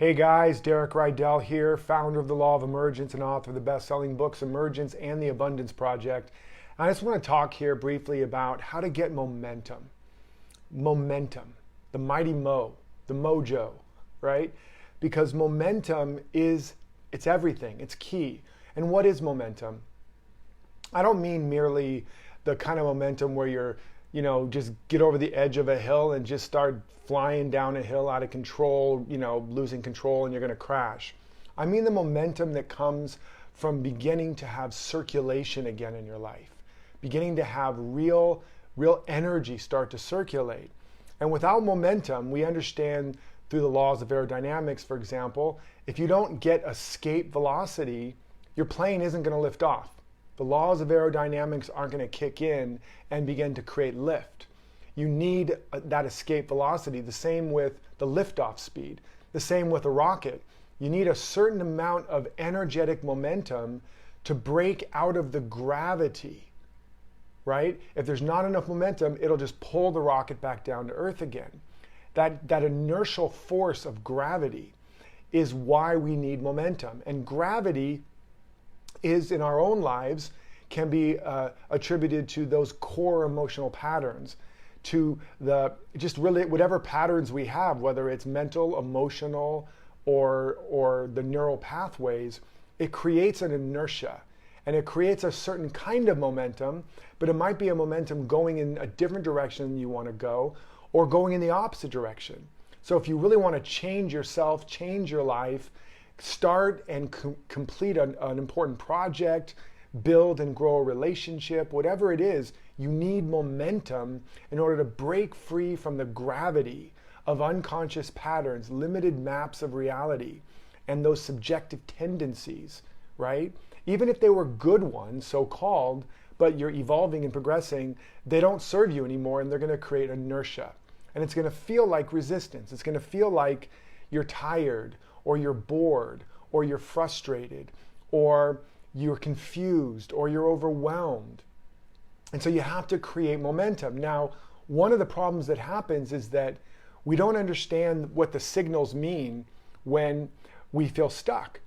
Hey guys, Derek Rydall here, founder of the Law of Emergence and author of the best-selling books Emergence and the Abundance Project. I just want to talk here briefly about how to get momentum. Momentum, the mighty mo, the mojo, right? Because momentum it's everything, it's key. And what is momentum? I don't mean merely the kind of momentum where just get over the edge of a hill and just start flying down a hill out of control, losing control and you're going to crash. I mean the momentum that comes from beginning to have circulation again in your life, beginning to have real energy start to circulate. And without momentum, we understand through the laws of aerodynamics, for example, if you don't get escape velocity, your plane isn't going to lift off. The laws of aerodynamics aren't going to kick in and begin to create lift. You need that escape velocity. The same with the liftoff speed. The same with a rocket. You need a certain amount of energetic momentum to break out of the gravity, right? If there's not enough momentum, it'll just pull the rocket back down to Earth again. That inertial force of gravity is why we need momentum. And gravity is, in our own lives, can be attributed to those core emotional patterns, to just really whatever patterns we have, whether it's mental, emotional, or the neural pathways. It creates an inertia and it creates a certain kind of momentum, but it might be a momentum going in a different direction than you want to go, or going in the opposite direction. So if you really want to change yourself, change your life, start and complete an important project, build and grow a relationship, whatever it is, you need momentum in order to break free from the gravity of unconscious patterns, limited maps of reality, and those subjective tendencies, right? Even if they were good ones, so-called, but you're evolving and progressing, they don't serve you anymore and they're going to create inertia. And it's going to feel like resistance. It's going to feel like you're tired, or you're bored, or you're frustrated, or you're confused, or you're overwhelmed. And so you have to create momentum. Now, one of the problems that happens is that we don't understand what the signals mean when we feel stuck,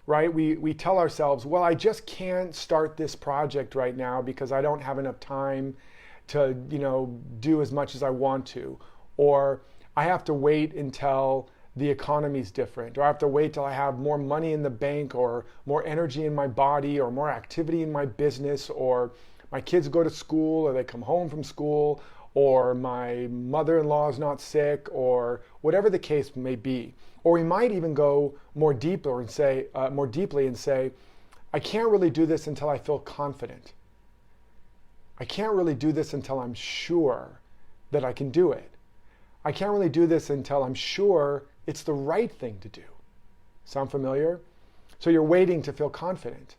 right? We tell ourselves, well, I just can't start this project right now because I don't have enough time to, do as much as I want to. Or I have to wait until the economy's different, or I have to wait till I have more money in the bank, or more energy in my body, or more activity in my business, or my kids go to school, or they come home from school, or my mother-in-law is not sick, or whatever the case may be. Or we might even go more deeply and say, I can't really do this until I feel confident. I can't really do this until I'm sure that I can do it. I can't really do this until I'm sure it's the right thing to do. Sound familiar? So you're waiting to feel confident.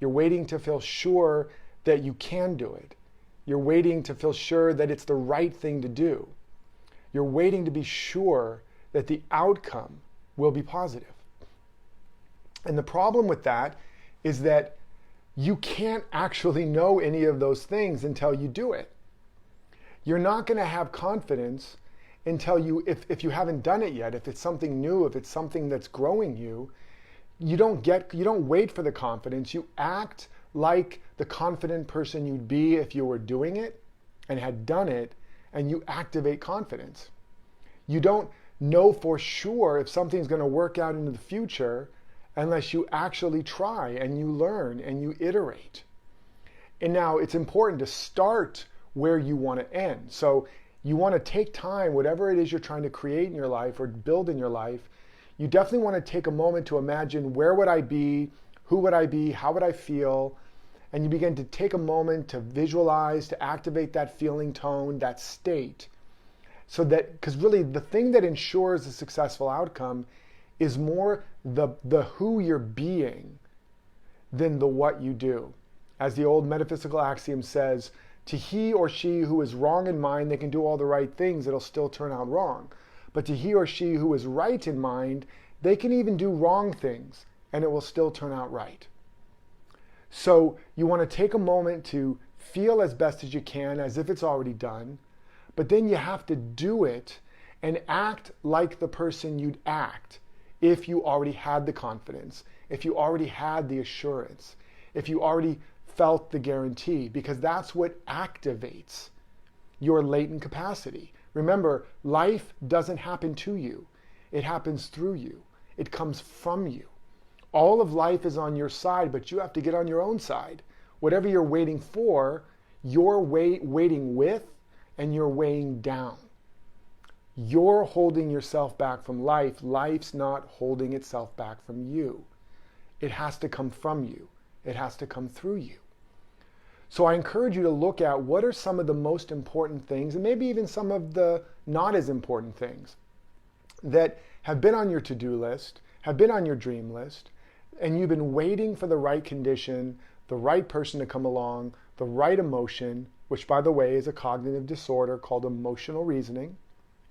You're waiting to feel sure that you can do it. You're waiting to feel sure that it's the right thing to do. You're waiting to be sure that the outcome will be positive. And the problem with that is that you can't actually know any of those things until you do it. You're not going to have confidence until if you haven't done it yet, if it's something new, if it's something that's growing you, you don't wait for the confidence. You act like the confident person you'd be if you were doing it and had done it, and you activate confidence. You don't know for sure if something's going to work out into the future unless you actually try and you learn and you iterate. And now it's important to start where you want to end. So you want to take time, whatever it is you're trying to create in your life or build in your life, you definitely want to take a moment to imagine, where would I be, who would I be, how would I feel? And you begin to take a moment to visualize, to activate that feeling tone, that state. So that, because really the thing that ensures a successful outcome is more the who you're being than the what you do. As the old metaphysical axiom says, to he or she who is wrong in mind, they can do all the right things, it'll still turn out wrong. But to he or she who is right in mind, they can even do wrong things, and it will still turn out right. So you want to take a moment to feel as best as you can, as if it's already done, but then you have to do it and act like the person you'd act if you already had the confidence, if you already had the assurance, if you already felt the guarantee, because that's what activates your latent capacity. Remember, life doesn't happen to you. It happens through you. It comes from you. All of life is on your side, but you have to get on your own side. Whatever you're waiting for, you're waiting with, and you're weighing down. You're holding yourself back from life. Life's not holding itself back from you. It has to come from you. It has to come through you. So I encourage you to look at what are some of the most important things, and maybe even some of the not as important things that have been on your to-do list, have been on your dream list, and you've been waiting for the right condition, the right person to come along, the right emotion, which by the way is a cognitive disorder called emotional reasoning,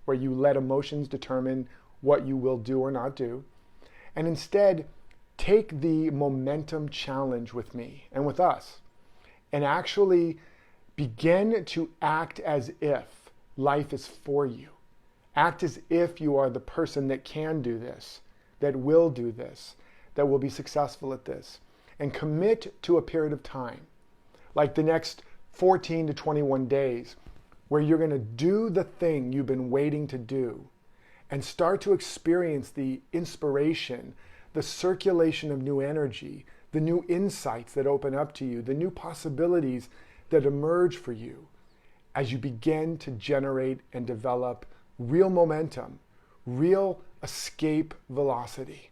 where you let emotions determine what you will do or not do. And instead, take the momentum challenge with me and with us, and actually begin to act as if life is for you. Act as if you are the person that can do this, that will do this, that will be successful at this. And commit to a period of time, like the next 14 to 21 days, where you're going to do the thing you've been waiting to do and start to experience the inspiration, the circulation of new energy, the new insights that open up to you, the new possibilities that emerge for you as you begin to generate and develop real momentum, real escape velocity.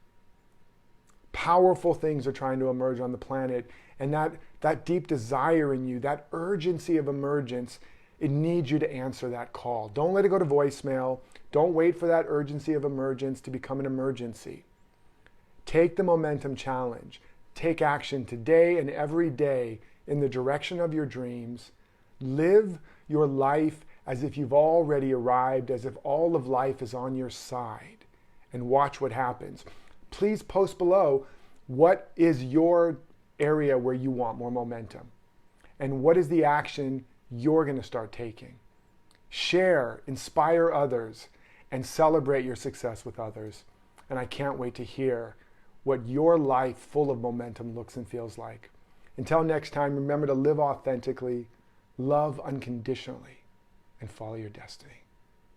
Powerful things are trying to emerge on the planet, and that deep desire in you, that urgency of emergence, it needs you to answer that call. Don't let it go to voicemail. Don't wait for that urgency of emergence to become an emergency. Take the momentum challenge. Take action today and every day in the direction of your dreams. Live your life as if you've already arrived, as if all of life is on your side, and watch what happens. Please post below, what is your area where you want more momentum? And what is the action you're going to start taking? Share, inspire others, and celebrate your success with others. And I can't wait to hear what your life full of momentum looks and feels like. Until next time, remember to live authentically, love unconditionally, and follow your destiny.